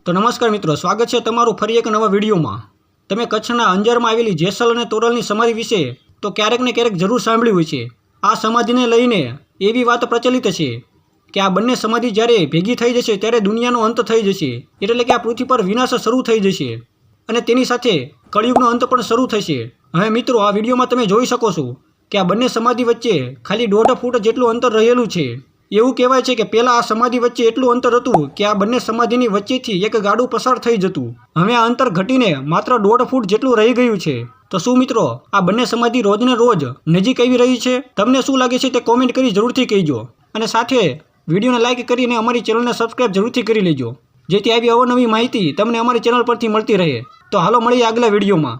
તો નમસ્કાર મિત્રો, સ્વાગત છે તમારું ફરી એક નવા વિડીયોમાં। તમે કચ્છના અંજારમાં આવેલી જેસલ અને તોરલની સમાધિ વિશે તો ક્યારેક ને ક્યારેક જરૂર સાંભળ્યું હોય છે। આ સમાધિને લઈને એવી વાત પ્રચલિત છે કે આ બંને સમાધિ જ્યારે ભેગી થઈ જશે ત્યારે દુનિયાનો અંત થઈ જશે, એટલે કે આ પૃથ્વી પર વિનાશ શરૂ થઈ જશે અને તેની સાથે કળિયુગનો અંત પણ શરૂ થશે। હવે મિત્રો, આ વિડીયોમાં તમે જોઈ શકો છો કે આ બંને સમાધિ વચ્ચે ખાલી 1.5 ફૂટ જેટલું અંતર રહેલું છે। એવું કહેવાય છે કે પહેલાં આ સમાધિ વચ્ચે એટલું અંતર હતું કે આ બંને સમાધિની વચ્ચેથી એક ગાડું પસાર થઈ જતું। હવે આ અંતર ઘટીને માત્ર 1.5 ફૂટ જેટલું રહી ગયું છે। તો શું મિત્રો, આ બંને સમાધિ રોજને રોજ નજીક આવી રહી છે? તમને શું લાગે છે તે કોમેન્ટ કરી જરૂરથી કહેજો, અને સાથે વિડીયોને લાઇક કરીને અમારી ચેનલને સબસ્ક્રાઇબ જરૂરથી કરી લેજો, જેથી આવી અવનવી માહિતી તમને અમારી ચેનલ પરથી મળતી રહે। તો હાલો મળીએ આગલા વિડીયોમાં।